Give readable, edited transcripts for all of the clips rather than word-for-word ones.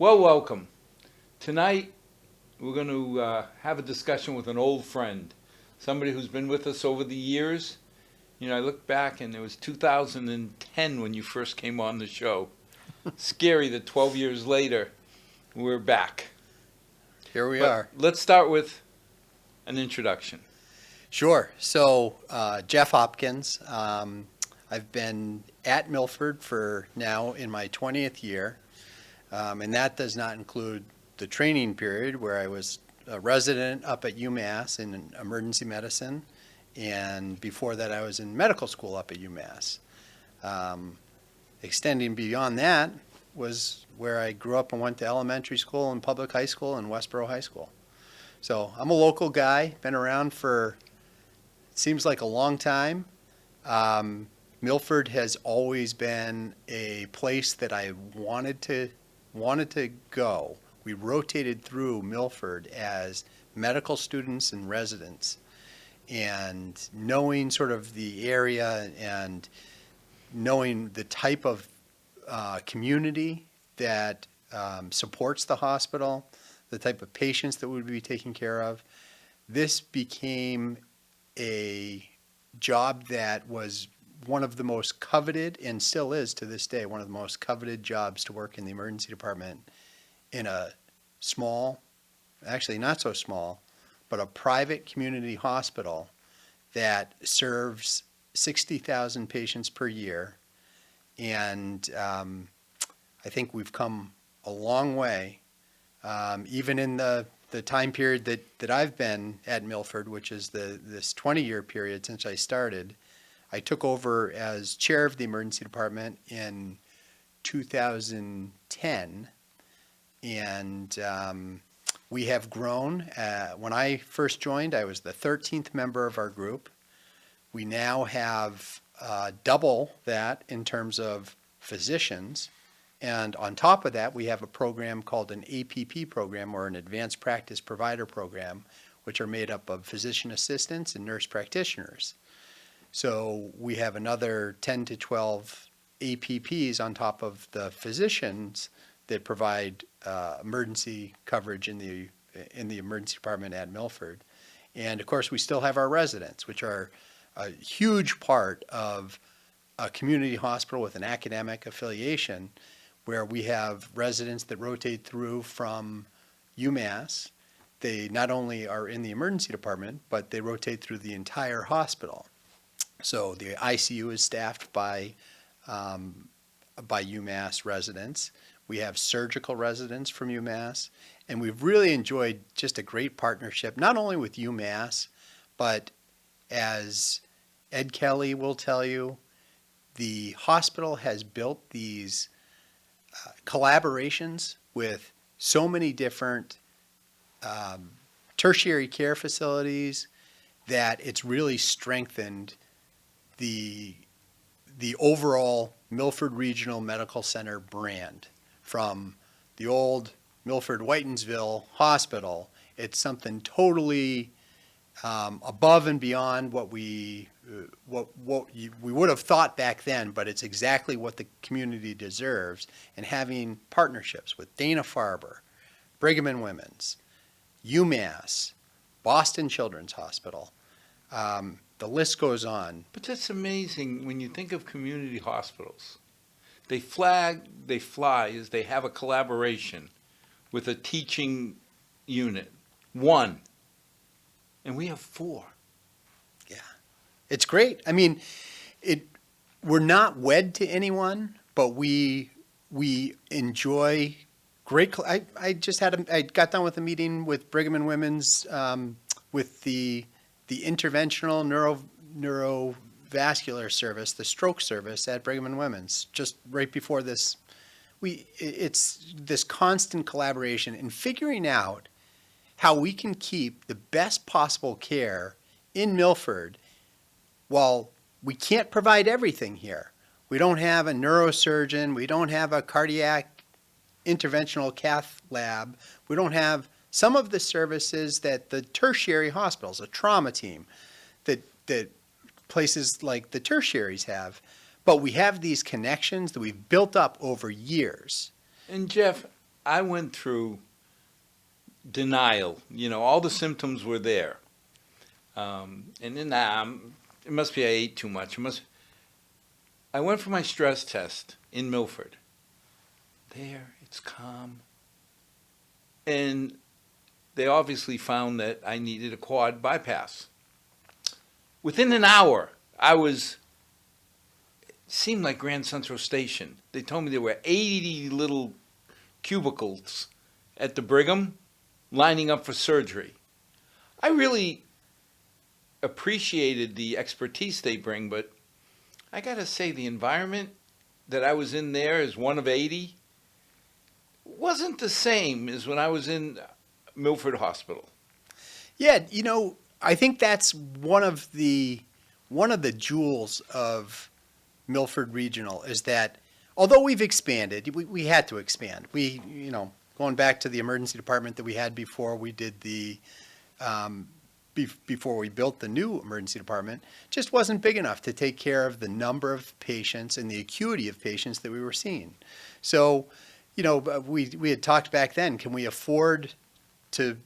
Well, welcome. Tonight, we're going to have a discussion with an old friend, somebody who's been with us over the years. You know, I look back and it was 2010 when you first came on the show. Scary that 12 years later, we're back. Here we But are. let's start with an introduction. Sure. So, Jeff Hopkins. I've been at Milford for now in my 20th year, and that does not include the training period where I was a resident up at UMass in emergency medicine, and before that I was in medical school up at UMass. Extending beyond that was where I grew up and went to elementary school and public high school and Westboro High School. So I'm a local guy, been around for, seems like a long time. Milford has always been a place that I wanted to go. We rotated through Milford as medical students and residents, and knowing sort of the area and knowing the type of community that supports the hospital, the type of patients that would be taken care of, this became a job that was one of the most coveted, and still is to this day, one of the most coveted jobs to work in the emergency department in a small, actually not so small, but a private community hospital that serves 60,000 patients per year. And I think we've come a long way, even in the time period that I've been at Milford, which is this 20-year period since I started. I took over as chair of the emergency department in 2010, and we have grown. When I first joined, I was the 13th member of our group. We now have double that in terms of physicians. And on top of that, we have a program called an APP program, or an Advanced Practice Provider program, which are made up of physician assistants and nurse practitioners. So we have another 10 to 12 APPs on top of the physicians that provide emergency coverage in the emergency department at Milford. And of course, we still have our residents, which are a huge part of a community hospital with an academic affiliation, where we have residents that rotate through from UMass. They not only are in the emergency department, but they rotate through the entire hospital. So the ICU is staffed by UMass residents. We have surgical residents from UMass, and we've really enjoyed just a great partnership, not only with UMass, but as Ed Kelly will tell you, the hospital has built these collaborations with so many different tertiary care facilities that it's really strengthened the overall Milford Regional Medical Center brand. From the old Milford Whitensville Hospital, it's something totally above and beyond what we would have thought back then, but it's exactly what the community deserves. And having partnerships with Dana-Farber, Brigham and Women's, UMass, Boston Children's Hospital, the list goes on. But that's amazing when you think of community hospitals. They fly as they have a collaboration with a teaching unit. One. And we have four. Yeah. It's great. I mean, we're not wed to anyone, but we enjoy great. I got done with a meeting with Brigham and Women's with the interventional neurovascular service, the stroke service at Brigham and Women's, just right before this. It's this constant collaboration in figuring out how we can keep the best possible care in Milford while we can't provide everything here. We don't have a neurosurgeon. We don't have a cardiac interventional cath lab. We don't have some of the services that the tertiary hospitals, a trauma team, that places like the tertiaries have. But we have these connections that we've built up over years. And Jeff, I went through denial. All the symptoms were there. And then it must be I ate too much. I went for my stress test in Milford. There, it's calm. And they obviously found that I needed a quad bypass. Within an hour, it seemed like Grand Central Station. They told me there were 80 little cubicles at the Brigham lining up for surgery. I really appreciated the expertise they bring, but I gotta say the environment that I was in there as one of 80 wasn't the same as when I was in Milford Hospital. Yeah, I think that's one of the jewels of Milford Regional is that although we've expanded, we had to expand. Going back to the emergency department that we had before we did before we built the new emergency department, just wasn't big enough to take care of the number of patients and the acuity of patients that we were seeing. So, we had talked back then, can we afford to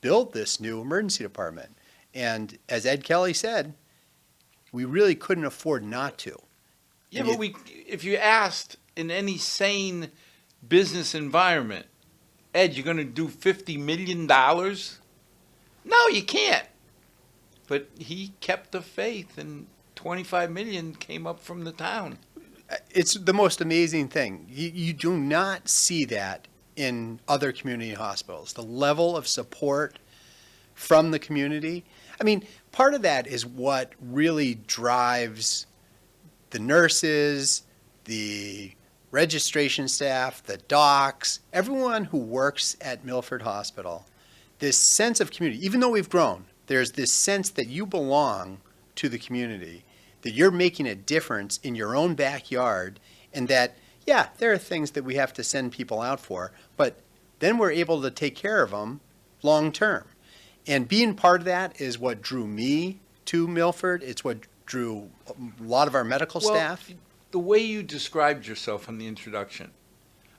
build this new emergency department? And as Ed Kelly said, we really couldn't afford not to. Yeah, but if you asked in any sane business environment, Ed, you're going to do $50 million? No, you can't. But he kept the faith, and $25 million came up from the town. It's the most amazing thing. You do not see that in other community hospitals. The level of support from the community. I mean, part of that is what really drives the nurses, the registration staff, the docs, everyone who works at Milford Hospital. This sense of community, even though we've grown, there's this sense that you belong to the community, that you're making a difference in your own backyard, and that, yeah, there are things that we have to send people out for, but then we're able to take care of them long term. And being part of that is what drew me to Milford. It's what drew a lot of our medical staff. The way you described yourself in the introduction,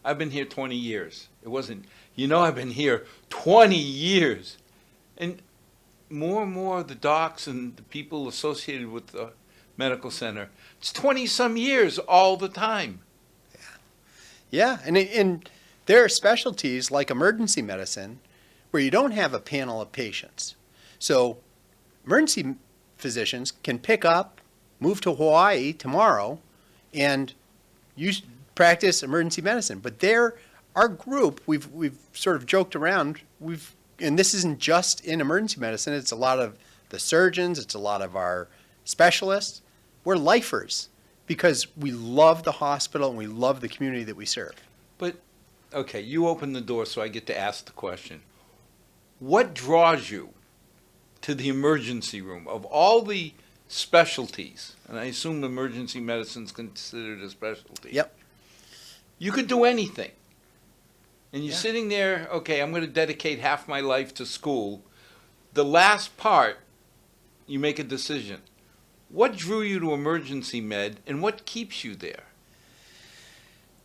I've been here 20 years. It wasn't, I've been here 20 years. And more and more of the docs and the people associated with the medical center, it's 20-some years all the time. Yeah, and there are specialties like emergency medicine where you don't have a panel of patients. So emergency physicians can pick up, move to Hawaii tomorrow, and practice emergency medicine. But our group, we've sort of joked around, and this isn't just in emergency medicine, it's a lot of the surgeons, it's a lot of our specialists. We're lifers because we love the hospital and we love the community that we serve. But, okay, you open the door so I get to ask the question. What draws you to the emergency room? Of all the specialties, and I assume emergency medicine is considered a specialty. Yep. You could do anything. And you're Yeah. sitting there, okay, I'm going to dedicate half my life to school. The last part, you make a decision. What drew you to emergency med, and what keeps you there?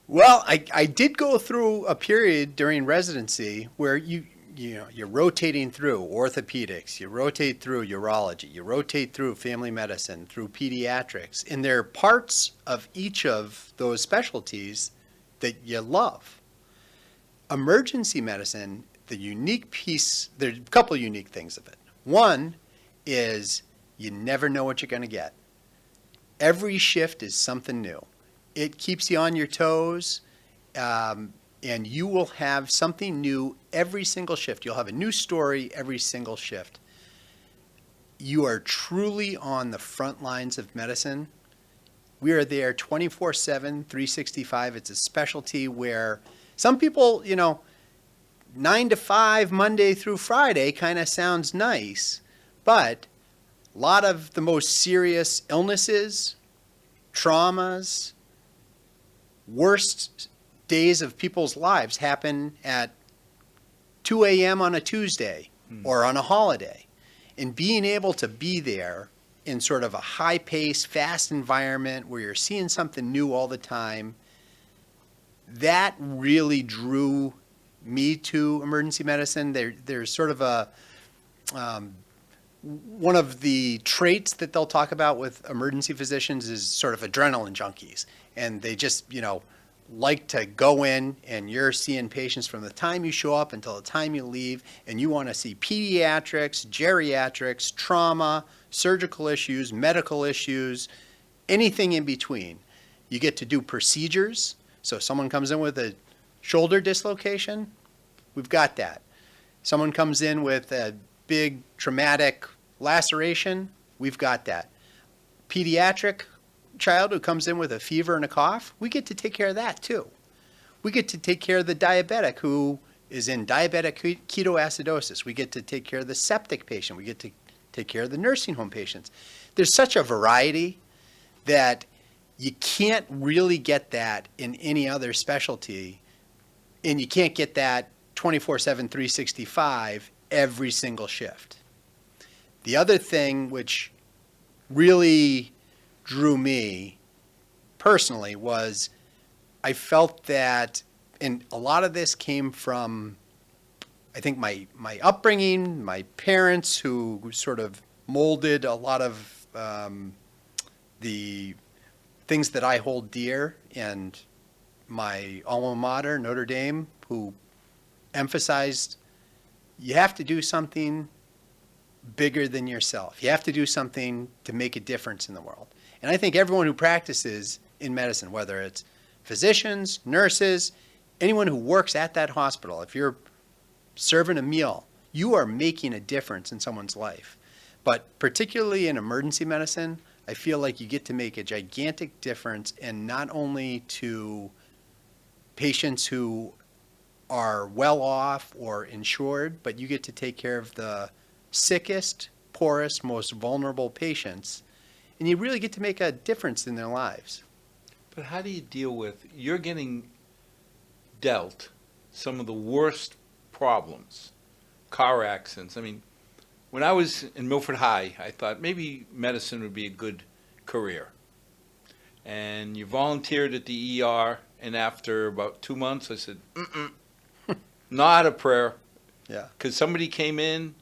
Well, I did go through a period during residency where you're rotating through orthopedics, you rotate through urology, you rotate through family medicine, through pediatrics, and there are parts of each of those specialties that you love. Emergency medicine, the unique piece, there's a couple of unique things of it. One is you never know what you're going to get. Every shift is something new. It keeps you on your toes, and you will have something new every single shift. You'll have a new story every single shift. You are truly on the front lines of medicine. We are there 24/7, 365. It's a specialty where some people, 9 to 5, Monday through Friday kind of sounds nice, but a lot of the most serious illnesses, traumas, worst days of people's lives happen at 2 a.m. on a Tuesday or on a holiday. And being able to be there in sort of a high-paced, fast environment where you're seeing something new all the time, that really drew me to emergency medicine. There's sort of a one of the traits that they'll talk about with emergency physicians is sort of adrenaline junkies. And they just, like to go in, and you're seeing patients from the time you show up until the time you leave, and you want to see pediatrics, geriatrics, trauma, surgical issues, medical issues, anything in between. You get to do procedures. So if someone comes in with a shoulder dislocation, we've got that. Someone comes in with a big traumatic laceration, we've got that. Pediatric child who comes in with a fever and a cough, we get to take care of that too. We get to take care of the diabetic who is in diabetic ketoacidosis. We get to take care of the septic patient. We get to take care of the nursing home patients. There's such a variety that you can't really get that in any other specialty, and you can't get that 24/7, 365 every single shift. The other thing which really drew me personally was I felt that, and a lot of this came from, I think, my upbringing, my parents who sort of molded a lot of the things that I hold dear, and my alma mater, Notre Dame, who emphasized you have to do something bigger than yourself. You have to do something to make a difference in the world. And I think everyone who practices in medicine, whether it's physicians, nurses, anyone who works at that hospital, if you're serving a meal, you are making a difference in someone's life. But particularly in emergency medicine, I feel like you get to make a gigantic difference, and not only to patients who are well off or insured, but you get to take care of the sickest, poorest, most vulnerable patients, and you really get to make a difference in their lives. But how do you deal with, you're getting dealt some of the worst problems, car accidents. I mean, when I was in Milford High, I thought maybe medicine would be a good career. And you volunteered at the ER, and after about 2 months, I said, not a prayer. Yeah. Because somebody came in,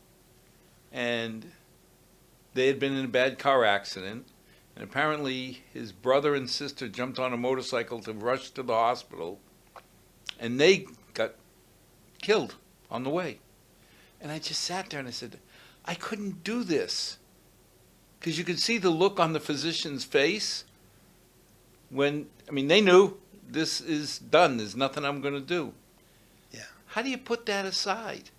and they had been in a bad car accident, and apparently his brother and sister jumped on a motorcycle to rush to the hospital, and they got killed on the way. And I just sat there and I said, I couldn't do this. Because you could see the look on the physician's face when, they knew this is done. There's nothing I'm going to do. Yeah. How do you put that aside?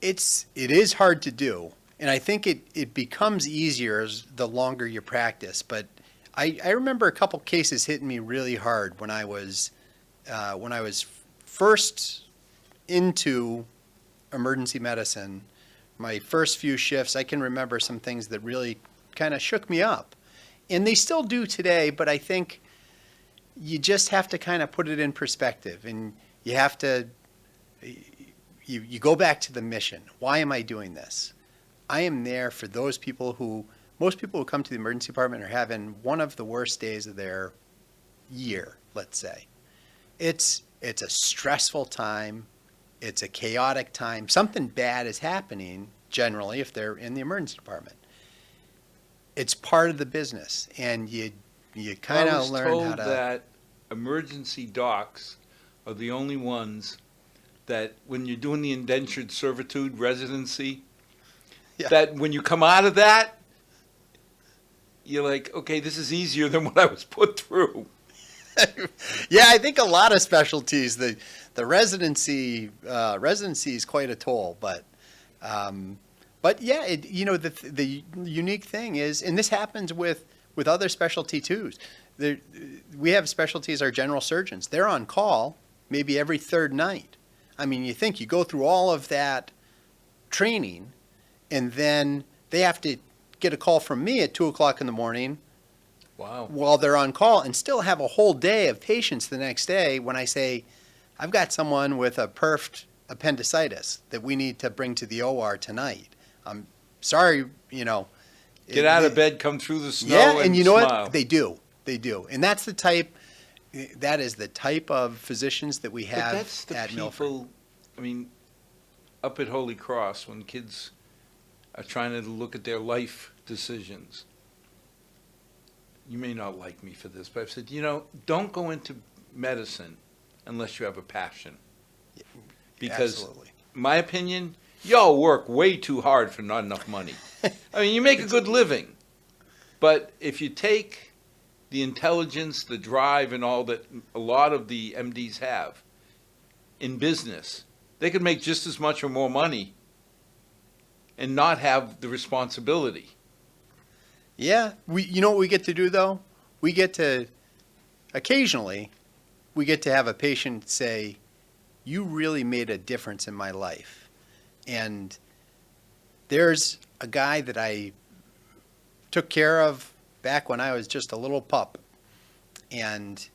It is hard to do, and I think it becomes easier as the longer you practice. But I remember a couple cases hitting me really hard when I was first into emergency medicine. My first few shifts, I can remember some things that really kind of shook me up, and they still do today. But I think you just have to kind of put it in perspective, and you have to. You go back to the mission. Why am I doing this? I am there for those people most people who come to the emergency department are having one of the worst days of their year, let's say. It's a stressful time. It's a chaotic time. Something bad is happening, generally, if they're in the emergency department. It's part of the business, and you kind of learn how to. I was told that emergency docs are the only ones that when you're doing the indentured servitude residency, that when you come out of that, you're like, okay, this is easier than what I was put through. Yeah, I think a lot of specialties, the residency is quite a toll, but yeah, the unique thing is, and this happens with other specialty too. We have specialties, our general surgeons, they're on call maybe every third night. You think you go through all of that training, and then they have to get a call from me at 2 o'clock in the morning. Wow. While they're on call, and still have a whole day of patients the next day when I say, I've got someone with a perfed appendicitis that we need to bring to the OR tonight. I'm sorry, Get out of bed, come through the snow, yeah, and you know smile. what? They do. And that's the type, that is the type of physicians that we But have that's the at Milford. people, I mean, up at Holy Cross, when kids are trying to look at their life decisions. You may not like me for this, but I've said, don't go into medicine unless you have a passion. Because, Absolutely. my opinion, y'all work way too hard for not enough money. I mean, you make a good living, but if you take the intelligence, the drive, and all that a lot of the MDs have in business, they could make just as much or more money and not have the responsibility. Yeah, you know what we get to do though? We get to, occasionally, we get to have a patient say, you really made a difference in my life. And there's a guy that I took care of back when I was just a little pup. And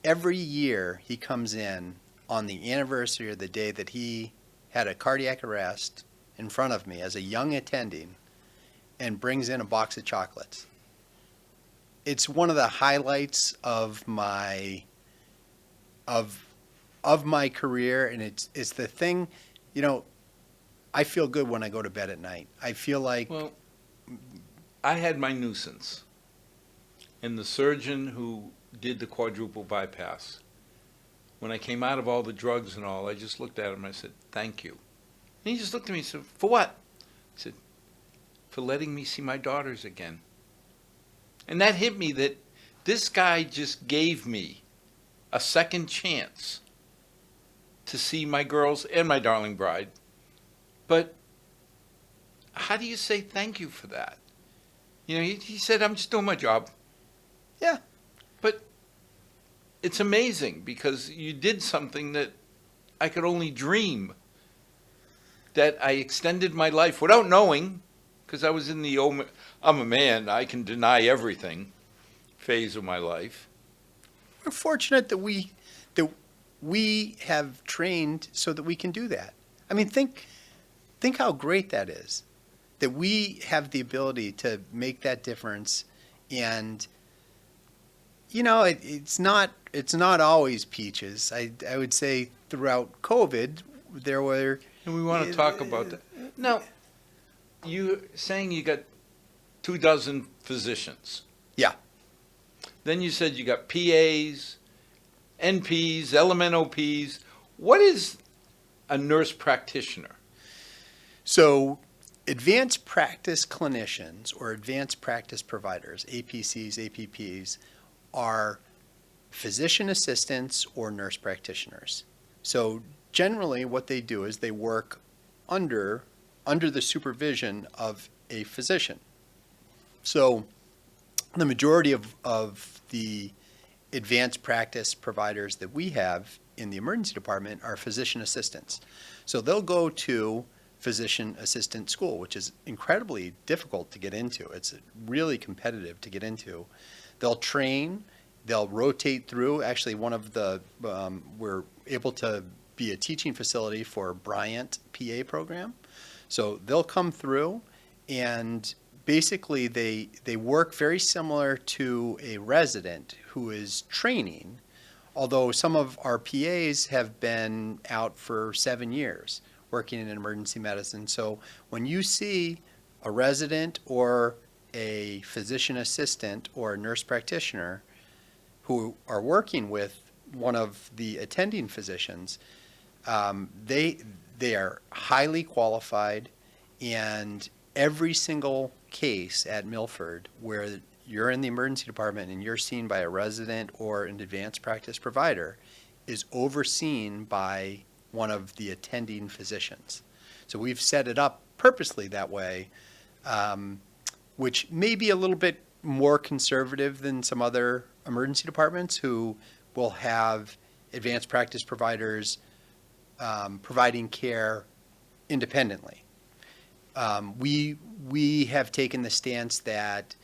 every year he comes in on the anniversary of the day that he had a cardiac arrest in front of me as a young attending and brings in a box of chocolates. It's one of the highlights of my career, and it's the thing, I feel good when I go to bed at night. I feel like Well, I had my nuisance, and the surgeon who did the quadruple bypass, when I came out of all the drugs and all, I just looked at him and I said, thank you. And he just looked at me and said, for what? I said, for letting me see my daughters again. And that hit me that this guy just gave me a second chance to see my girls and my darling bride. But how do you say thank you for that? He said, I'm just doing my job. Yeah. But it's amazing because you did something that I could only dream, that I extended my life without knowing, because I was in the I'm a man, I can deny everything phase of my life. We're fortunate that we have trained so that we can do that. I mean, think how great that is, that we have the ability to make that difference. And it's not always peaches. I would say throughout COVID there were. And we want to talk about that. Now, you're saying you got 24 physicians. Yeah. Then you said you got PAs, NPs, LMNOPs. What is a nurse practitioner? So advanced practice clinicians or advanced practice providers, APCs, APPs, are physician assistants or nurse practitioners. So generally what they do is they work under the supervision of a physician. So the majority of the advanced practice providers that we have in the emergency department are physician assistants. So they'll go to physician assistant school, which is incredibly difficult to get into. It's really competitive to get into. They'll train, they'll rotate through. Actually, one of the, we're able to be a teaching facility for Bryant PA program. So they'll come through, and basically they work very similar to a resident who is training, although some of our PAs have been out for 7 years working in emergency medicine. So when you see a resident or a physician assistant or a nurse practitioner who are working with one of the attending physicians, they are highly qualified, and every single case at Milford where you're in the emergency department and you're seen by a resident or an advanced practice provider is overseen by one of the attending physicians. So we've set it up purposely that way, which may be a little bit more conservative than some other emergency departments who will have advanced practice providers providing care independently. We have taken the stance that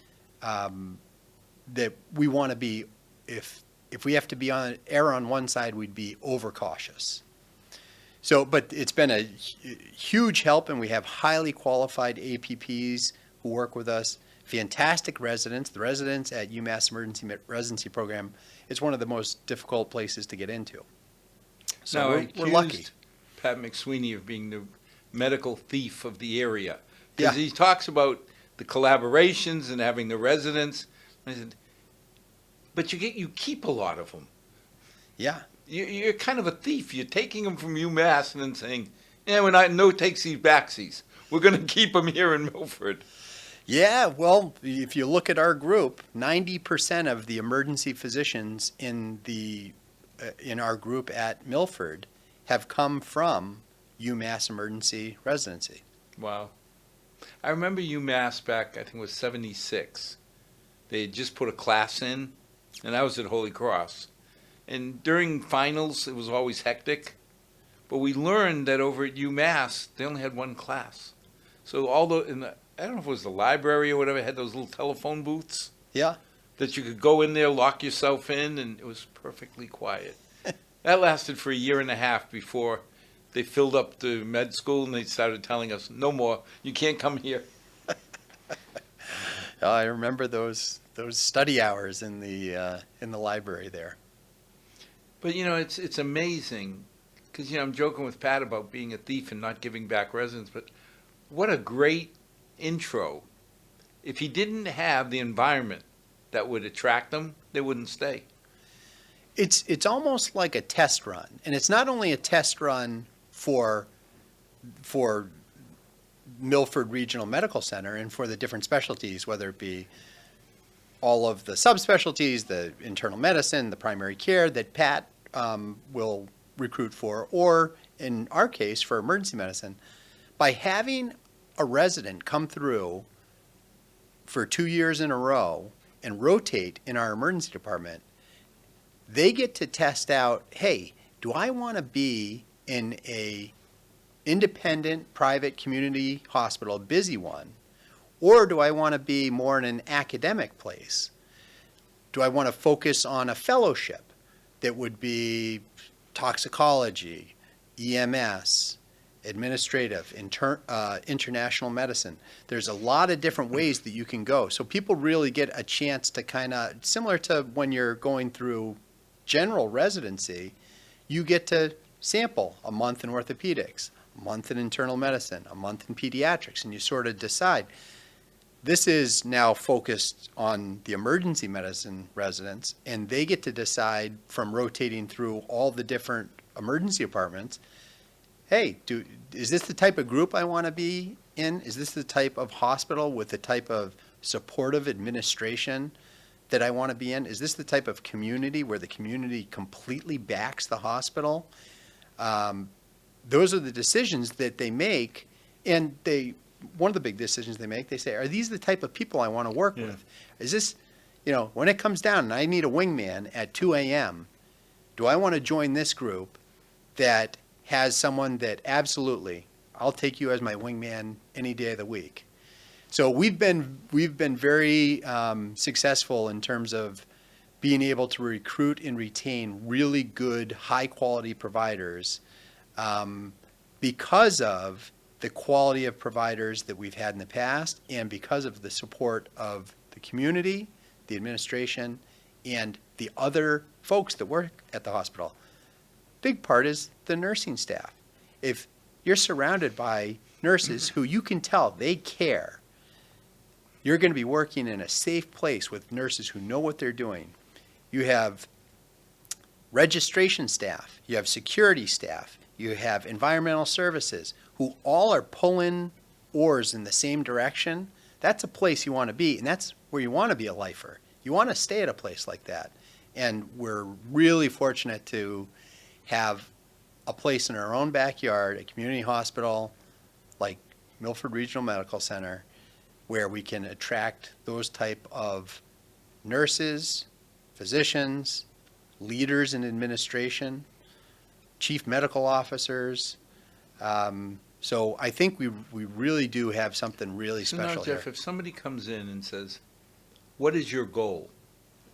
that we want to be, if we have to be err on one side, we'd be overcautious. So, but it's been a huge help, and we have highly qualified APPs who work with us, fantastic residents. The residents at UMass Emergency Residency Program, it's one of the most difficult places to get into. So Now, we're lucky. accused Pat McSweeney of being the medical thief of the area. Because Yeah. he talks about the collaborations and having the residents. I said, but you keep a lot of them. Yeah. You're kind of a thief. You're taking them from UMass and then saying, yeah, we're not, no takesies backsies. We're going to keep them here in Milford. Yeah, well, if you look at our group, 90% of the emergency physicians in our group at Milford have come from UMass Emergency Residency. Wow. I remember UMass back, I think it was 76. They had just put a class in, and I was at Holy Cross. And during finals, it was always hectic. But we learned that over at UMass, they only had one class. So I don't know if it was the library or whatever, had those little telephone booths. Yeah. That you could go in there, lock yourself in, and it was perfectly quiet. That lasted for a year and a half before they filled up the med school and they started telling us, no more, you can't come here. I remember those study hours in the library there. But, it's amazing, because, I'm joking with Pat about being a thief and not giving back residents, but what a great intro. If he didn't have the environment that would attract them, they wouldn't stay. It's almost like a test run, and it's not only a test run for Milford Regional Medical Center and for the different specialties, whether it be all of the subspecialties, the internal medicine, the primary care that Pat will recruit for, or in our case for emergency medicine. By having a resident come through for 2 years in a row and rotate in our emergency department, they get to test out, hey, do I want to be in a independent private community hospital, a busy one, or do I want to be more in an academic place? Do I want to focus on a fellowship that would be toxicology, EMS, administrative, international medicine? There's a lot of different ways that you can go. So people really get a chance to kind of, similar to when you're going through general residency, you get to sample a month in orthopedics, a month in internal medicine, a month in pediatrics, and you sort of decide. This is now focused on the emergency medicine residents, and they get to decide from rotating through all the different emergency departments, hey, is this the type of group I want to be in? Is this the type of hospital with the type of supportive administration that I want to be in? Is this the type of community where the community completely backs the hospital? Those are the decisions that they make, and one of the big decisions they make, they say, are these the type of people I want to work with? Is this, when it comes down and I need a wingman at 2 a.m., do I want to join this group that has someone that absolutely, I'll take you as my wingman any day of the week? So we've been very successful in terms of being able to recruit and retain really good, high-quality providers because of the quality of providers that we've had in the past and because of the support of the community, the administration, and the other folks that work at the hospital. Big part is the nursing staff. If you're surrounded by nurses who you can tell they care, you're going to be working in a safe place with nurses who know what they're doing. You have registration staff, you have security staff, you have environmental services who all are pulling oars in the same direction. That's a place you want to be, and that's where you want to be a lifer. You want to stay at a place like that. And we're really fortunate to have a place in our own backyard, a community hospital like Milford Regional Medical Center, where we can attract those type of nurses, physicians, leaders in administration, chief medical officers. So I think we really do have something really special Jeff, here. if somebody comes in and says, what is your goal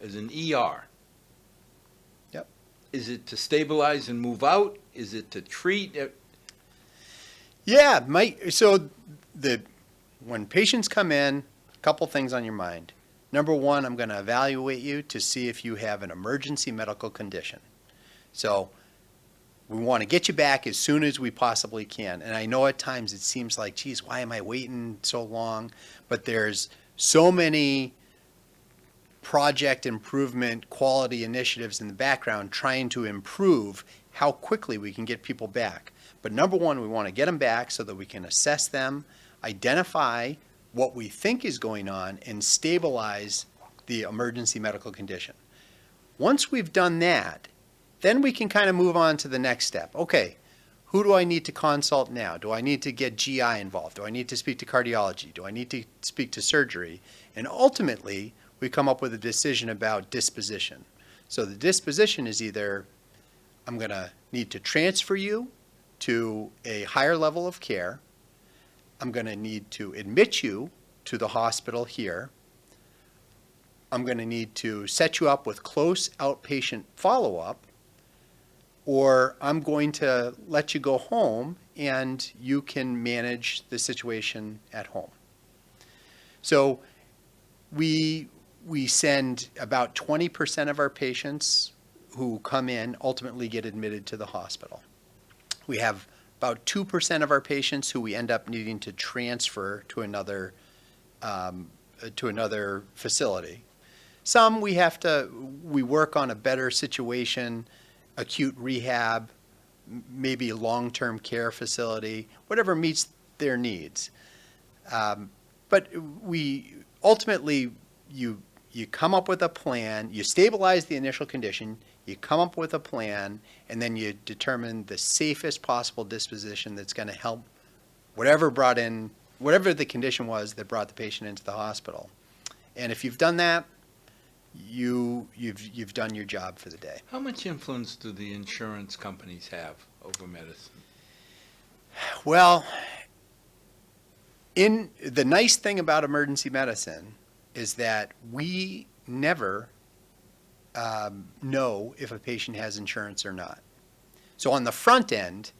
as an ER? Yep. Is it to stabilize and move out? Is it to treat? Yeah, when patients come in, couple things on your mind. Number one, I'm going to evaluate you to see if you have an emergency medical condition. So we want to get you back as soon as we possibly can. And I know at times it seems like, geez, why am I waiting so long? But there's so many project improvement quality initiatives in the background trying to improve how quickly we can get people back. But number one, we want to get them back so that we can assess them, identify what we think is going on, and stabilize the emergency medical condition. Once we've done that, then we can kind of move on to the next step. Okay, who do I need to consult now? Do I need to get GI involved? Do I need to speak to cardiology? Do I need to speak to surgery? And ultimately, we come up with a decision about disposition. So the disposition is either I'm going to need to transfer you to a higher level of care. I'm going to need to admit you to the hospital here. I'm going to need to set you up with close outpatient follow-up, or I'm going to let you go home and you can manage the situation at home. So we send about 20% of our patients who come in ultimately get admitted to the hospital. We have about 2% of our patients who we end up needing to transfer to another facility. Some we work on a better situation, acute rehab, maybe a long-term care facility, whatever meets their needs. But we ultimately, you come up with a plan, you stabilize the initial condition, you come up with a plan, and then you determine the safest possible disposition that's going to help whatever the condition was that brought the patient into the hospital. And if you've done that, you've done your job for the day. How much influence do the insurance companies have over medicine? Well, the nice thing about emergency medicine is that we never know if a patient has insurance or not. So on the front end,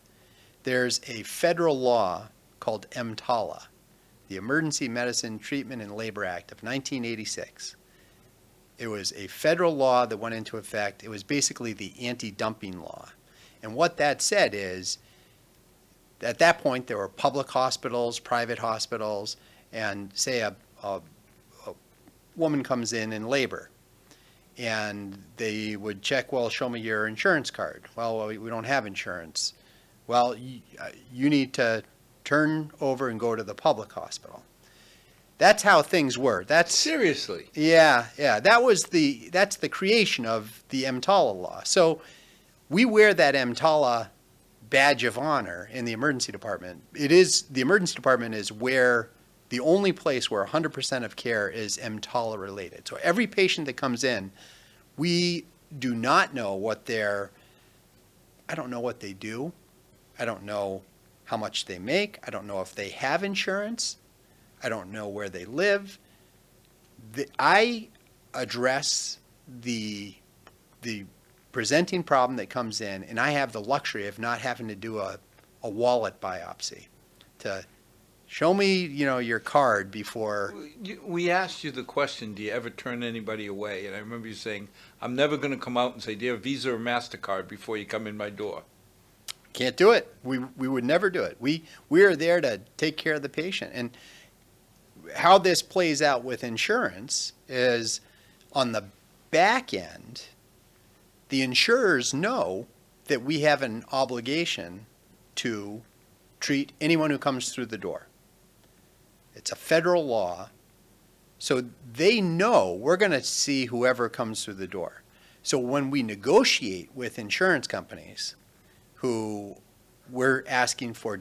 there's a federal law called EMTALA, the Emergency Medicine Treatment and Labor Act of 1986. It was a federal law that went into effect. It was basically the anti-dumping law. And what that said is, at that point, there were public hospitals, private hospitals, and say a woman comes in labor, and they would check, well, show me your insurance card. Well, we don't have insurance. Well, you need to turn over and go to the public hospital. That's how things were. Seriously? Yeah. That's the creation of the EMTALA law. So we wear that EMTALA badge of honor in the emergency department. The emergency department is the only place where 100% of care is EMTALA related. So every patient that comes in, we do not know I don't know what they do. I don't know how much they make. I don't know if they have insurance. I don't know where they live. I address the presenting problem that comes in, and I have the luxury of not having to do a wallet biopsy to show me, your card before. We asked you the question, do you ever turn anybody away? And I remember you saying, I'm never going to come out and say, do you have Visa or MasterCard before you come in my door? Can't do it. We would never do it. We are there to take care of the patient. And how this plays out with insurance is on the back end, the insurers know that we have an obligation to treat anyone who comes through the door. It's a federal law, so they know we're going to see whoever comes through the door. So when we negotiate with insurance companies who we're asking for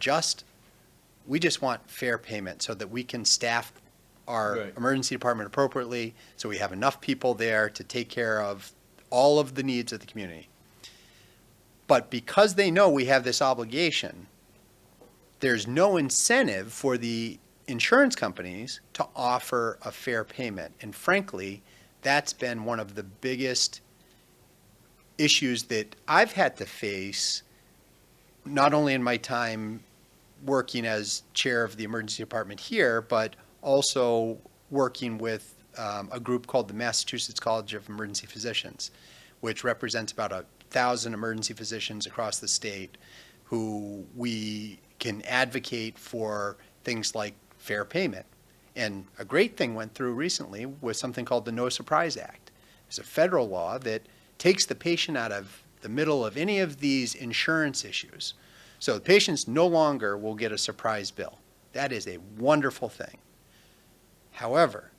we just want fair payment so that we can staff our emergency department appropriately, so we have enough people there to take care of all of the needs of the community. But because they know we have this obligation, there's no incentive for the insurance companies to offer a fair payment. And frankly, that's been one of the biggest issues that I've had to face, not only in my time working as chair of the emergency department here, but also working with a group called the Massachusetts College of Emergency Physicians, which represents about 1,000 emergency physicians across the state who we can advocate for things like fair payment. And a great thing went through recently with something called the No Surprise Act. It's a federal law that takes the patient out of the middle of any of these insurance issues. So the patients no longer will get a surprise bill. That is a wonderful thing. However,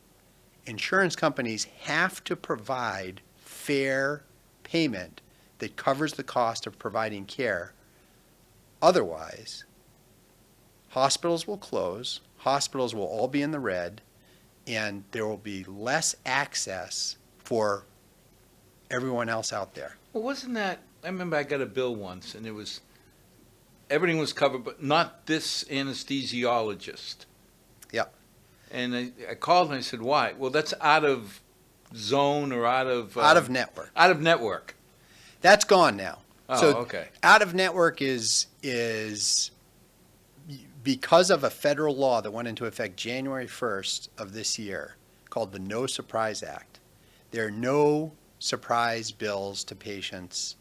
insurance companies have to provide fair payment that covers the cost of providing care. Otherwise, hospitals will close, hospitals will all be in the red, and there will be less access for everyone else out there. Well, wasn't that, I remember I got a bill once, and everything was covered, but not this anesthesiologist. Yep. And I called and I said, why? Well, that's out of zone or out of network. Out of network. That's gone now. Oh, So okay. out of network is because of a federal law that went into effect January 1st of this year called the No Surprise Act. There are no surprise bills to patients,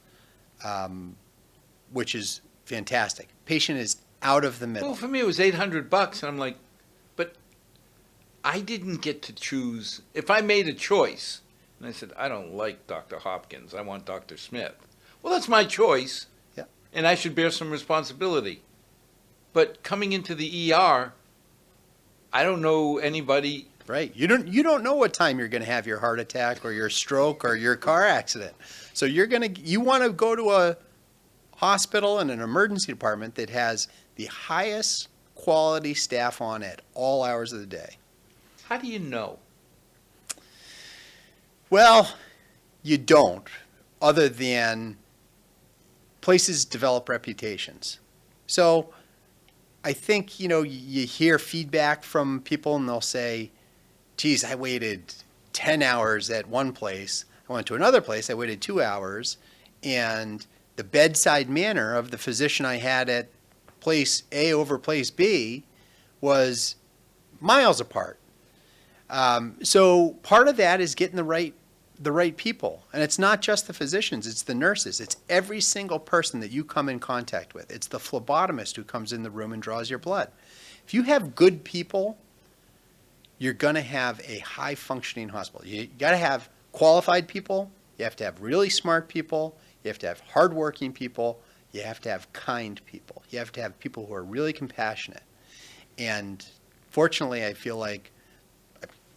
which is fantastic. Patient is out of the middle. Well, for me, it was $800, and I'm like, but I didn't get to choose. If I made a choice, and I said, I don't like Dr. Hopkins, I want Dr. Smith. Well, that's my choice, Yeah. and I should bear some responsibility. But coming into the ER, I don't know anybody. Right. You don't know what time you're going to have your heart attack or your stroke or your car accident. So you want to go to a hospital and an emergency department that has the highest quality staff on at all hours of the day. How do you know? Well, you don't, other than places develop reputations. So I think, you hear feedback from people and they'll say, geez, I waited 10 hours at one place. I went to another place, I waited 2 hours, and the bedside manner of the physician I had at place A over place B was miles apart. So part of that is getting the right people. And it's not just the physicians, it's the nurses. It's every single person that you come in contact with. It's the phlebotomist who comes in the room and draws your blood. If you have good people, you're going to have a high-functioning hospital. You got to have qualified people. You have to have really smart people. You have to have hardworking people. You have to have kind people. You have to have people who are really compassionate. And fortunately, I feel like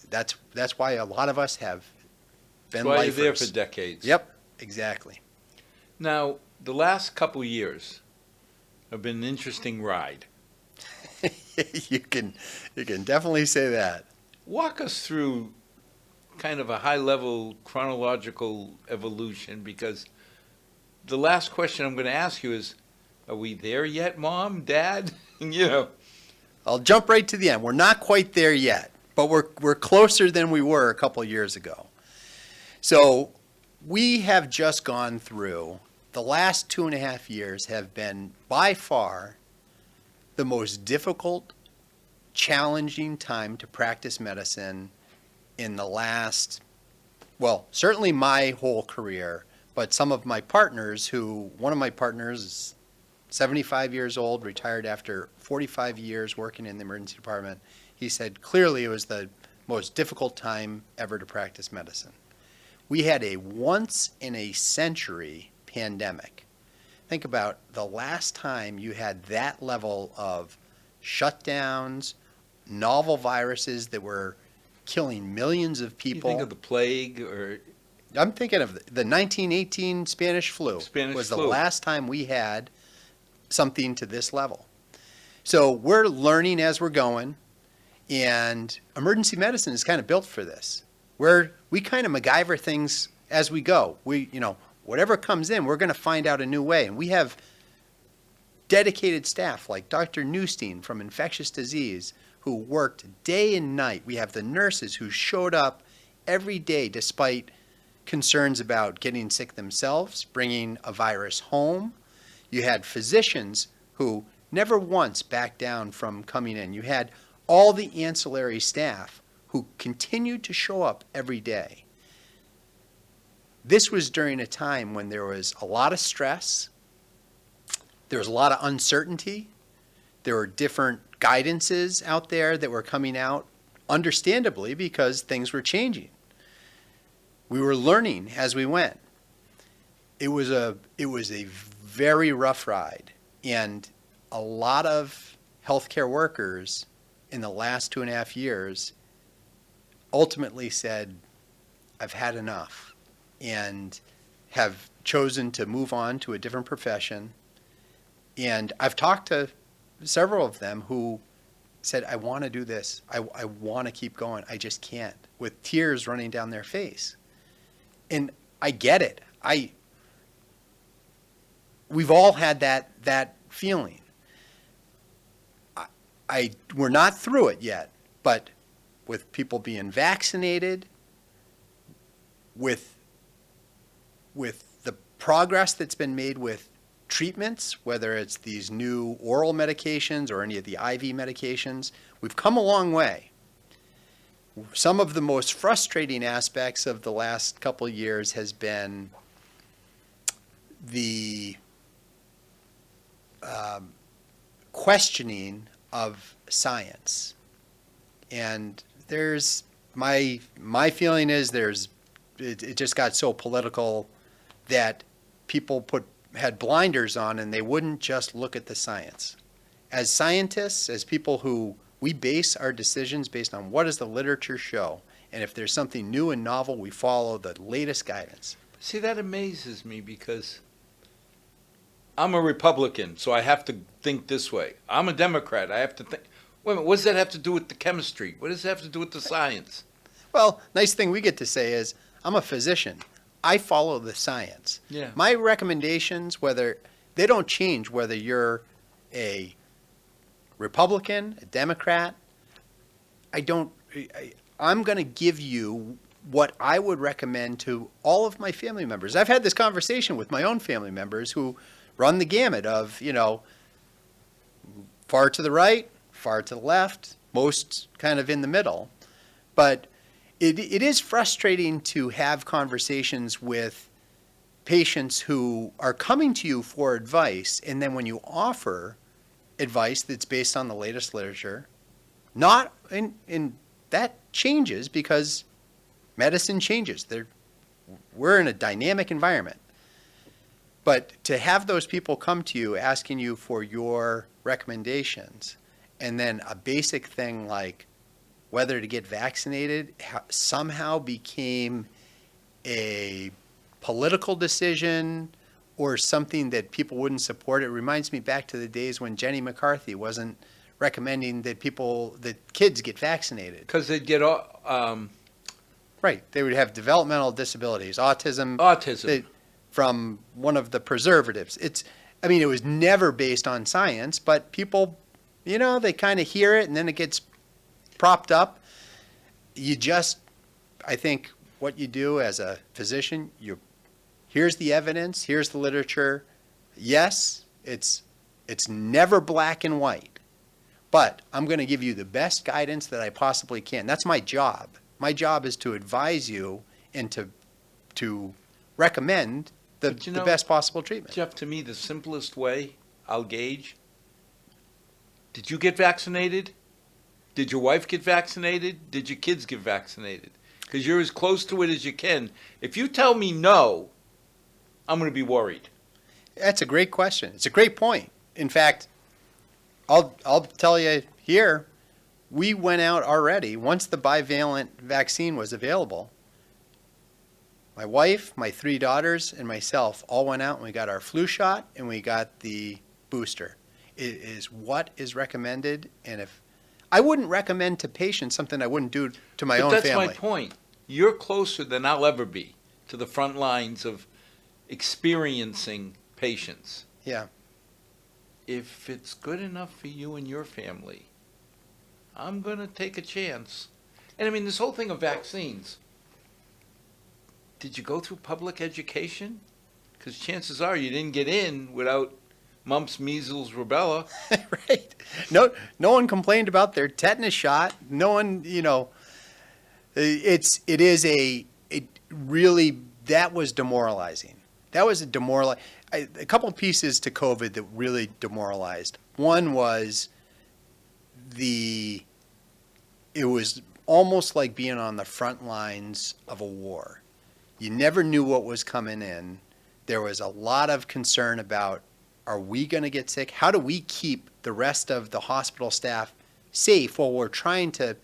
that's why a lot of us have been That's why lifers. you're there for decades. Yep, exactly. Now, the last couple of years have been an interesting ride. You can definitely say that. Walk us through kind of a high-level chronological evolution, because the last question I'm going to ask you is, are we there yet, Mom, Dad? I'll jump right to the end. We're not quite there yet, but we're closer than we were a couple years ago. So we have just gone through, the last 2.5 years have been by far the most difficult, challenging time to practice medicine in the last, well, certainly my whole career, but some of my partners one of my partners is 75 years old, retired after 45 years working in the emergency department. He said clearly it was the most difficult time ever to practice medicine. We had a once-in-a-century pandemic. Think about the last time you had that level of shutdowns, novel viruses that were killing millions of people. You think of the plague, or I'm thinking of the 1918 Spanish flu. Spanish the flu. last time we had something to this level. So we're learning as we're going, and emergency medicine is kind of built for this. We kind of MacGyver things as we go. Whatever comes in, we're going to find out a new way. And we have dedicated staff like Dr. Newstein from infectious disease who worked day and night. We have the nurses who showed up every day despite concerns about getting sick themselves, bringing a virus home. You had physicians who never once backed down from coming in. You had all the ancillary staff who continued to show up every day. This was during a time when there was a lot of stress, there was a lot of uncertainty, there were different guidances out there that were coming out, understandably, because things were changing. We were learning as we went. It was a very rough ride, and a lot of healthcare workers in the last 2.5 years ultimately said, I've had enough, and have chosen to move on to a different profession. And I've talked to several of them who said, I want to do this. I want to keep going. I just can't, with tears running down their face. And I get it. We've all had that feeling. We're not through it yet, but with people being vaccinated, with the progress that's been made with treatments, whether it's these new oral medications or any of the IV medications, we've come a long way. Some of the most frustrating aspects of the last couple of years has been the questioning of science. And there's my feeling is it just got so political that people had blinders on and they wouldn't just look at the science. As scientists, as people who we base our decisions based on what does the literature show, and if there's something new and novel, we follow the latest guidance. See, that amazes me because I'm a Republican, so I have to think this way. I'm a Democrat. I have to think, wait a minute, what does that have to do with the chemistry? What does that have to do with the science? Well, nice thing we get to say is, I'm a physician. I follow the science. Yeah. My recommendations, they don't change whether you're a Republican, a Democrat. I'm going to give you what I would recommend to all of my family members. I've had this conversation with my own family members who run the gamut of, far to the right, far to the left, most kind of in the middle. But it is frustrating to have conversations with patients who are coming to you for advice, and then when you offer advice that's based on the latest literature, and that changes because medicine changes. We're in a dynamic environment. But to have those people come to you asking you for your recommendations, and then a basic thing like whether to get vaccinated somehow became a political decision or something that people wouldn't support. It reminds me back to the days when Jenny McCarthy wasn't recommending that kids get vaccinated. Because they'd get Right. They would have developmental disabilities, autism. autism. From one of the preservatives. It was never based on science, but people, they kind of hear it and then it gets propped up. I think what you do as a physician, here's the evidence, here's the literature. Yes, it's never black and white, but I'm going to give you the best guidance that I possibly can. That's my job. My job is to advise you and to recommend the best possible treatment. Jeff, to me, the simplest way I'll gauge, did you get vaccinated? Did your wife get vaccinated? Did your kids get vaccinated? Because you're as close to it as you can. If you tell me no, I'm going to be worried. That's a great question. It's a great point. In fact, I'll tell you here, we went out already, once the bivalent vaccine was available, my wife, my 3 daughters, and myself all went out and we got our flu shot and we got the booster. It is what is recommended, and if I wouldn't recommend to patients something I wouldn't do to my own family. That's my point. You're closer than I'll ever be to the front lines of experiencing patients. Yeah. If it's good enough for you and your family, I'm going to take a chance. And this whole thing of vaccines, did you go through public education? Because chances are you didn't get in without mumps, measles, rubella. Right. No one complained about their tetanus shot. No one, It really, that was demoralizing. That was a couple pieces to COVID that really demoralized. One was it was almost like being on the front lines of a war. You never knew what was coming in. There was a lot of concern about, are we going to get sick? How do we keep the rest of the hospital staff safe while we're trying to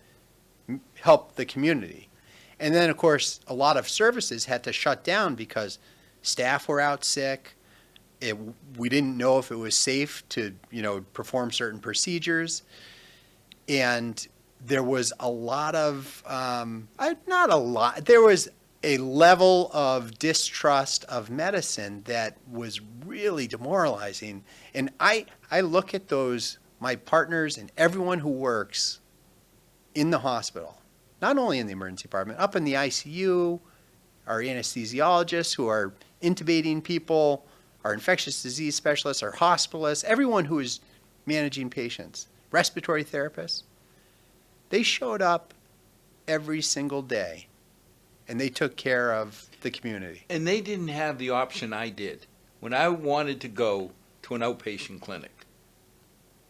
help the community? And then, of course, a lot of services had to shut down because staff were out sick. We didn't know if it was safe to, perform certain procedures. And there was a lot of, not a lot, there was a level of distrust of medicine that was really demoralizing. And I look at my partners and everyone who works in the hospital, not only in the emergency department, up in the ICU, our anesthesiologists who are intubating people, our infectious disease specialists, our hospitalists, everyone who is managing patients, respiratory therapists, they showed up every single day and they took care of the community. And they didn't have the option I did. When I wanted to go to an outpatient clinic,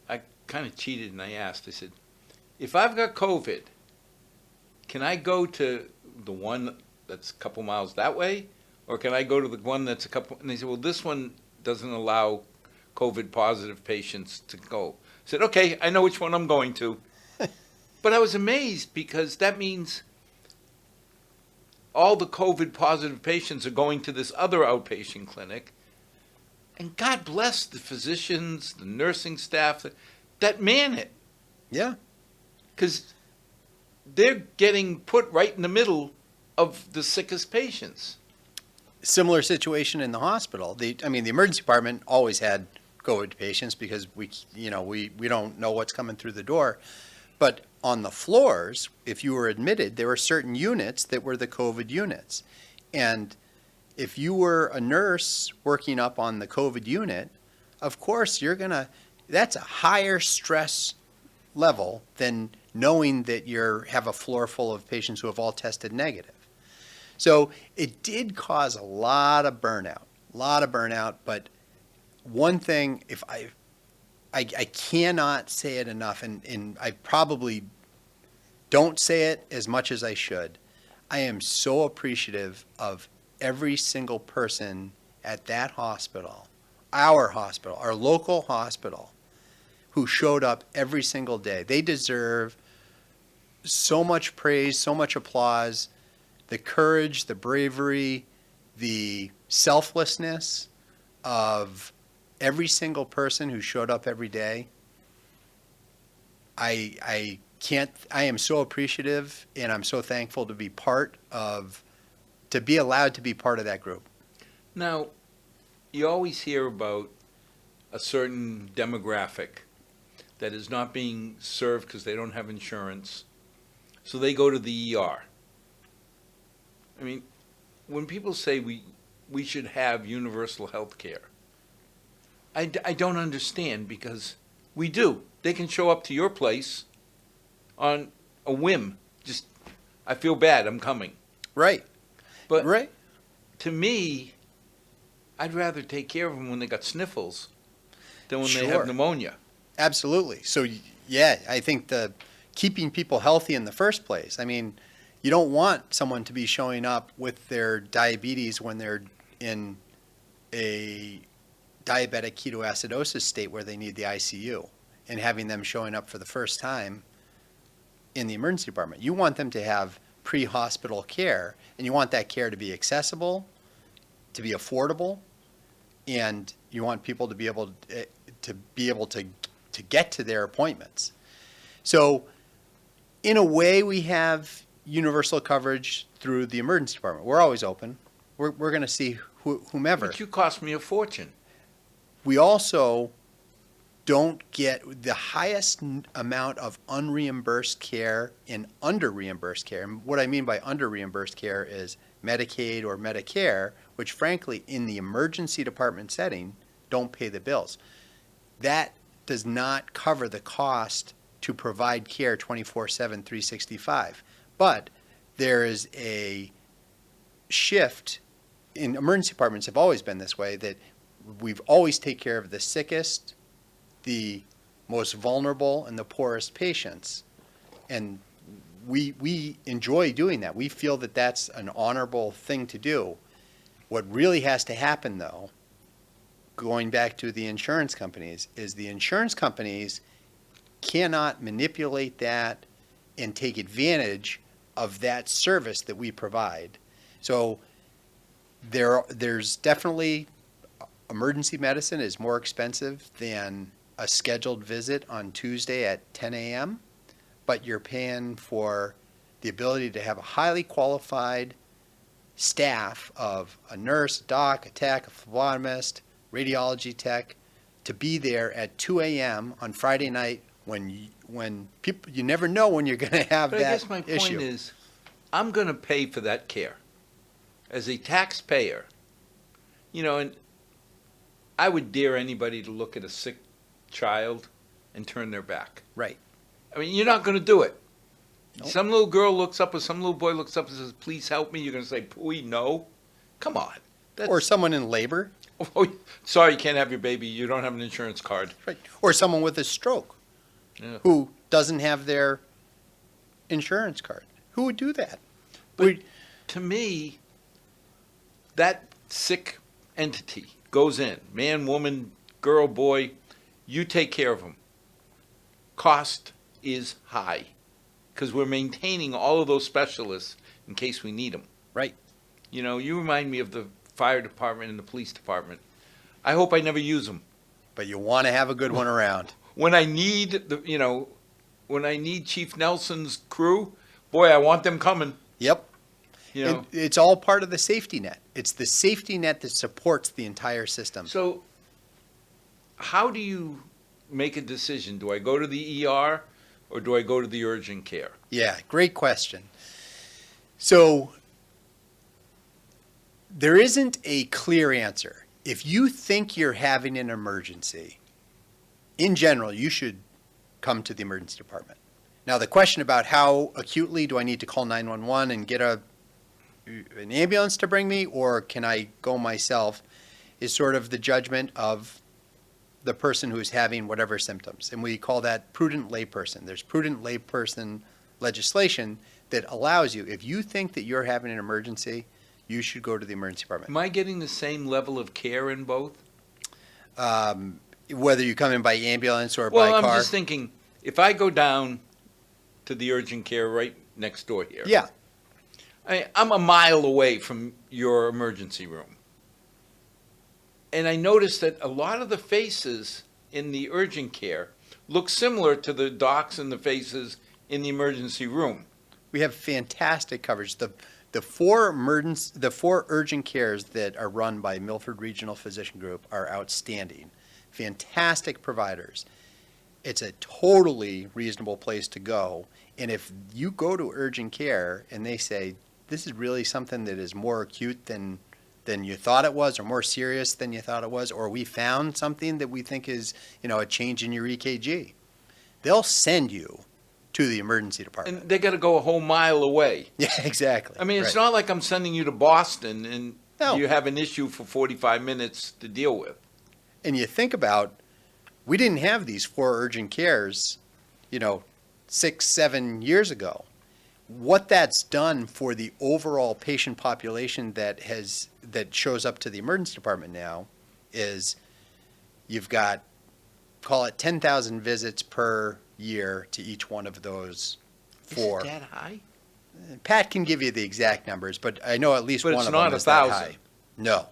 I kind of cheated and I asked, I said, if I've got COVID, can I go to the one that's a couple miles that way? Or can I go to the one that's and they said, well, this one doesn't allow COVID positive patients to go. I said, okay, I know which one I'm going to. But I was amazed because that means all the COVID positive patients are going to this other outpatient clinic. And God bless the physicians, the nursing staff that man it. Yeah. Because they're getting put right in the middle of the sickest patients. Similar situation in the hospital. The emergency department always had COVID patients because we don't know what's coming through the door. But on the floors, if you were admitted, there were certain units that were the COVID units. And if you were a nurse working up on the COVID unit, of course that's a higher stress level than knowing that you have a floor full of patients who have all tested negative. So it did cause a lot of burnout, but one thing, I cannot say it enough, and I probably don't say it as much as I should. I am so appreciative of every single person at that hospital, our local hospital, who showed up every single day. They deserve so much praise, so much applause, the courage, the bravery, the selflessness of every single person who showed up every day. I am so appreciative, and I'm so thankful to be allowed to be part of that group. Now, you always hear about a certain demographic that is not being served because they don't have insurance, so they go to the ER. I mean, when people say we should have universal health care, I don't understand, because we do. They can show up to your place on a whim. Just, I feel bad, I'm coming. Right. But right. To me, I'd rather take care of them when they got sniffles than when they have pneumonia. Absolutely. So, yeah, I think keeping people healthy in the first place. I mean, you don't want someone to be showing up with their diabetes when they're in a diabetic ketoacidosis state where they need the ICU, and having them showing up for the first time in the emergency department. You want them to have pre-hospital care, and you want that care to be accessible, to be affordable, and you want people to be able to get to their appointments. So in a way, we have universal coverage through the emergency department. We're always open. We're going to see whomever. But you cost me a fortune. We also don't get the highest amount of unreimbursed care and under-reimbursed care. And what I mean by under-reimbursed care is Medicaid or Medicare, which frankly, in the emergency department setting, don't pay the bills. That does not cover the cost to provide care 24/7, 365. But there is a shift in emergency departments have always been this way, that we've always take care of the sickest, the most vulnerable, and the poorest patients. And we enjoy doing that. We feel that that's an honorable thing to do. What really has to happen, though, going back to the insurance companies, is the insurance companies cannot manipulate that and take advantage of that service that we provide. So there's definitely, emergency medicine is more expensive than a scheduled visit on Tuesday at 10 a.m., but you're paying for the ability to have a highly qualified staff of a nurse, a doc, a tech, a phlebotomist, radiology tech, to be there at 2 a.m. on Friday night when people, you never know when you're going to have But that I guess my issue. point is, I'm going to pay for that care as a taxpayer. And I would dare anybody to look at a sick child and turn their back. Right. I mean, you're not going to do it. Nope. Some little girl looks up or some little boy looks up and says, please help me. You're going to say, "Pooey, no." Come on. Or someone in labor. Oh, sorry, you can't have your baby. You don't have an insurance card. Right. Or someone with a stroke Yeah. who doesn't have their insurance card. Who would do that? But to me, that sick entity goes in, man, woman, girl, boy, you take care of them. Cost is high because we're maintaining all of those specialists in case we need them. Right. You remind me of the fire department and the police department. I hope I never use them. But you want to have a good one around. When I need when I need Chief Nelson's crew, boy, I want them coming. Yep. And it's all part of the safety net. It's the safety net that supports the entire system. So how do you make a decision? Do I go to the ER or do I go to the urgent care? Yeah, great question. So there isn't a clear answer. If you think you're having an emergency, in general, you should come to the emergency department. Now, the question about how acutely do I need to call 911 and get an ambulance to bring me, or can I go myself, is sort of the judgment of the person who is having whatever symptoms. And we call that prudent layperson. There's prudent layperson legislation that allows you, if you think that you're having an emergency, you should go to the emergency department. Am I getting the same level of care in both? Whether you come in by ambulance or by Well, car. I'm just thinking, if I go down to the urgent care right next door here. Yeah. I'm a mile away from your emergency room. And I noticed that a lot of the faces in the urgent care look similar to the docs and the faces in the emergency room. We have fantastic coverage. The four urgent cares that are run by Milford Regional Physician Group are outstanding. Fantastic providers. It's a totally reasonable place to go. And if you go to urgent care and they say, this is really something that is more acute than you thought it was, or more serious than you thought it was, or we found something that we think is, a change in your EKG, they'll send you to the emergency department. And they got to go a whole mile away. Yeah, exactly. I mean, it's Right. not like I'm sending you to Boston and No. you have an issue for 45 minutes to deal with. And you think about, we didn't have these four urgent cares, 6-7 years ago. What that's done for the overall patient population that shows up to the emergency department now is you've got, call it 10,000 visits per year to each one of those four. Is it that high? Pat can give you the exact numbers, but I know at least But one it's of not them is that 1,000. high. No.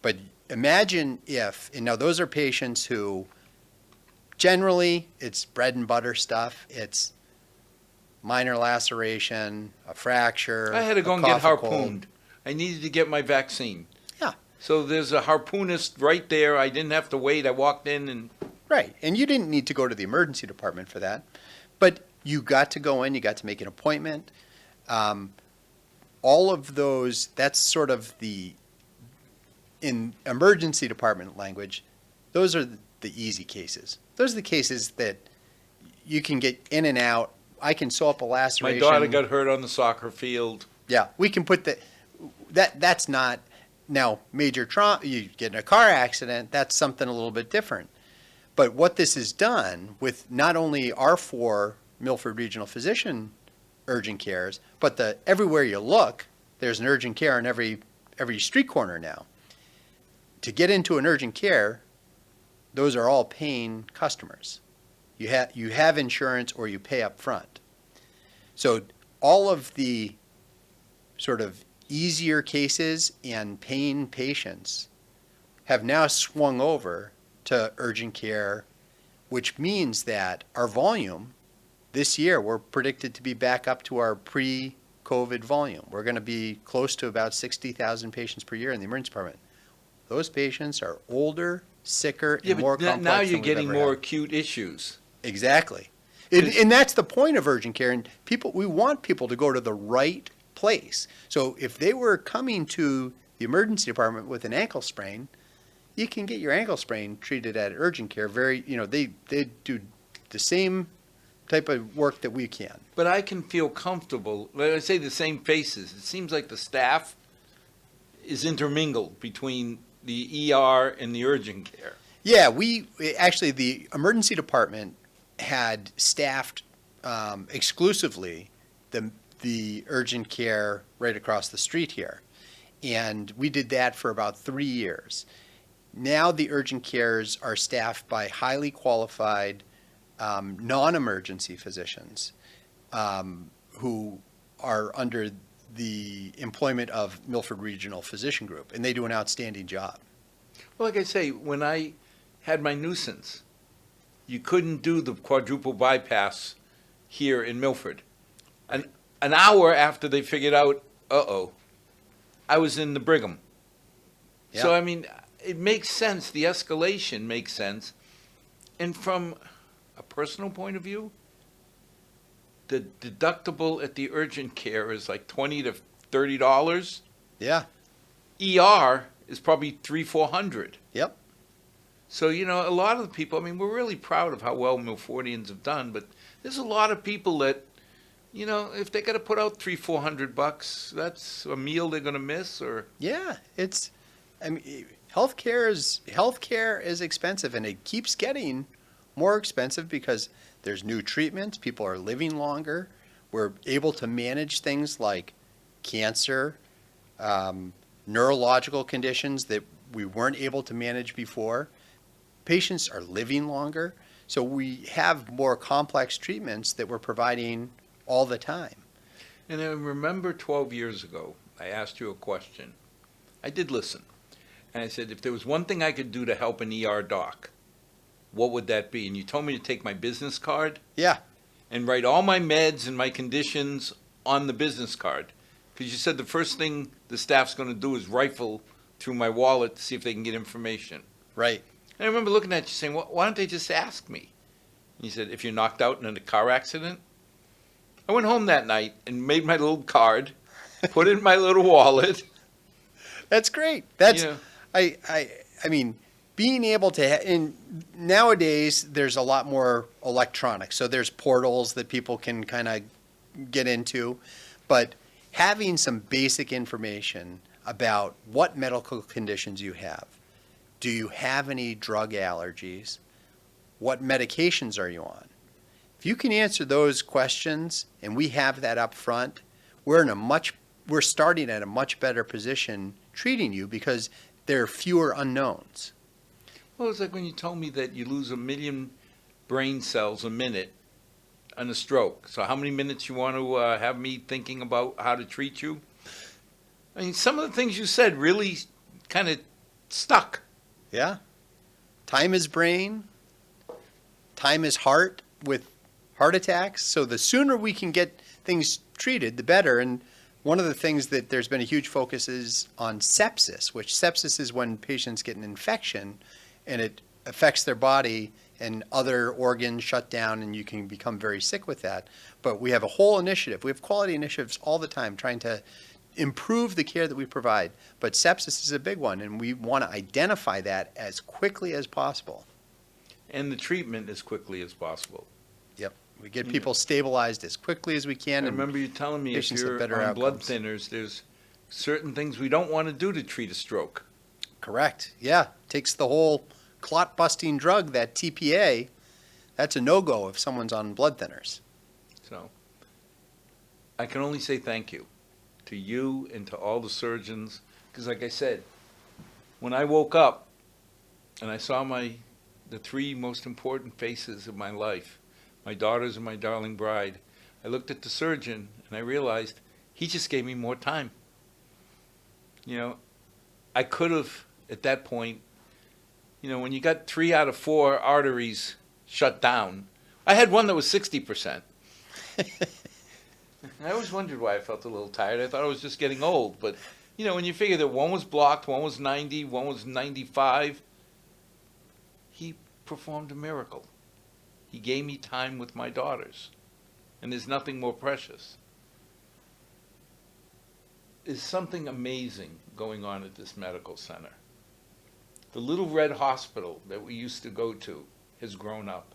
But imagine if, and now those are patients who generally it's bread and butter stuff. It's minor laceration, a fracture. I had to go a and get cough, a cold. harpooned. I needed to get my vaccine. Yeah. So there's a harpoonist right there. I didn't have to wait. I walked in and Right. And you didn't need to go to the emergency department for that. But you got to go in, you got to make an appointment. All of those, that's sort of in emergency department language, those are the easy cases. Those are the cases that you can get in and out I can sew up a My laceration. daughter got hurt on the soccer field. Yeah, we can put that's not now major trauma. You get in a car accident, that's something a little bit different. But what this has done with not only our 4 Milford Regional Physician urgent cares, but everywhere you look, there's an urgent care in every street corner now. To get into an urgent care, those are all paying customers. You have insurance or you pay up front. So all of the sort of easier cases and paying patients have now swung over to urgent care, which means that our volume this year, we're predicted to be back up to our pre-COVID volume. We're going to be close to about 60,000 patients per year in the emergency department. Those patients are older, sicker, and more complex now than you're we've getting ever more had. acute issues. Exactly. And that's the point of urgent care. And we want people to go to the right place. So if they were coming to the emergency department with an ankle sprain, you can get your ankle sprain treated at urgent care. They do the same type of work that we can. But I can feel comfortable. Like I say, the same faces. It seems like the staff is intermingled between the ER and the urgent care. Yeah, the emergency department had staffed exclusively the urgent care right across the street here. And we did that for about 3 years. Now the urgent cares are staffed by highly qualified non-emergency physicians who are under the employment of Milford Regional Physician Group, and they do an outstanding job. Well, like I say, when I had my nuisance, you couldn't do the quadruple bypass here in Milford. An hour after they figured out, I was in the Brigham. Yeah. So, I mean, it makes sense. The escalation makes sense. And from a personal point of view, the deductible at the urgent care is like $20 to $30. Yeah. ER is probably $300-400. Yep. So, a lot of the people, I mean, we're really proud of how well Milfordians have done, but there's a lot of people that, if they got to put out $300-400, that's a meal they're going to miss, or. Yeah, healthcare is expensive, and it keeps getting more expensive because there's new treatments, people are living longer, we're able to manage things like cancer, neurological conditions that we weren't able to manage before. Patients are living longer, so we have more complex treatments that we're providing all the time. And I remember 12 years ago, I asked you a question. I did listen. And I said, if there was one thing I could do to help an ER doc, what would that be? And you told me to take my business card. Yeah. And write all my meds and my conditions on the business card. Because you said the first thing the staff's going to do is rifle through my wallet to see if they can get information. Right. And I remember looking at you saying, why don't they just ask me? And you said, if you're knocked out in a car accident? I went home that night and made my little card, put it in my little wallet. That's great. I mean, being able to, and nowadays there's a lot more electronics. So there's portals that people can kind of get into, but having some basic information about what medical conditions you have. Do you have any drug allergies? What medications are you on? If you can answer those questions, and we have that up front, we're starting at a much better position treating you because there are fewer unknowns. Well, it's like when you told me that you lose 1 million brain cells a minute on a stroke. So how many minutes you want to have me thinking about how to treat you? I mean, some of the things you said really kind of stuck. Yeah. Time is brain. Time is heart with heart attacks. So the sooner we can get things treated, the better. And one of the things that there's been a huge focus is on sepsis, which sepsis is when patients get an infection and it affects their body and other organs shut down and you can become very sick with that. But we have a whole initiative. We have quality initiatives all the time trying to improve the care that we provide. But sepsis is a big one, and we want to identify that as quickly as possible. And the treatment as quickly as possible. Yep. We get people stabilized as quickly as we can. I and remember you telling me if patients have you're better on blood outcomes. thinners, there's certain things we don't want to do to treat a stroke. Correct. Yeah. Takes the whole clot busting drug, that TPA. That's a no-go if someone's on blood thinners. So I can only say thank you to you and to all the surgeons, because like I said, when I woke up and I saw the three most important faces of my life, my daughters and my darling bride, I looked at the surgeon and I realized he just gave me more time. You know, I could have, at that point, you know, when you got 3 out of 4 arteries shut down, I had one that was 60%. I always wondered why I felt a little tired. I thought I was just getting old. But, you know, when you figure that one was blocked, one was 90, one was 95, he performed a miracle. He gave me time with my daughters. And there's nothing more precious. There's something amazing going on at this medical center. The little red hospital that we used to go to has grown up.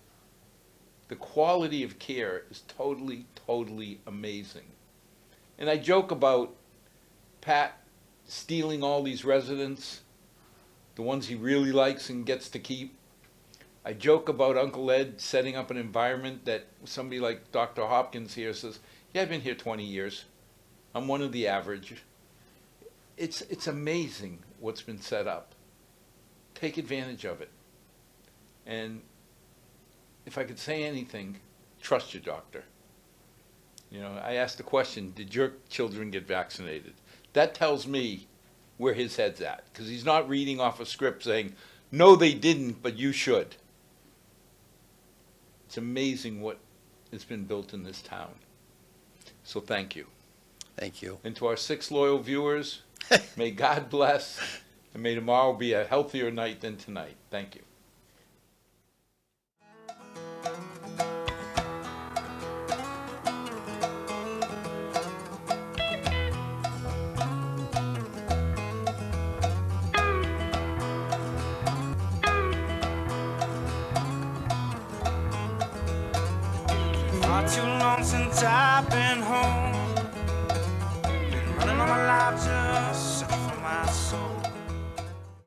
The quality of care is totally, totally amazing. And I joke about Pat stealing all these residents, the ones he really likes and gets to keep. I joke about Uncle Ed setting up an environment that somebody like Dr. Hopkins here says, yeah, I've been here 20 years. I'm one of the average. It's amazing what's been set up. Take advantage of it. And if I could say anything, trust your doctor. You know, I asked the question, did your children get vaccinated? That tells me where his head's at, because he's not reading off a script saying, no, they didn't, but you should. It's amazing what has been built in this town. So thank you. Thank you. And to our 6 loyal viewers, may God bless, and may tomorrow be a healthier night than tonight. Thank you. Not too long since I've been home. Been running all my life just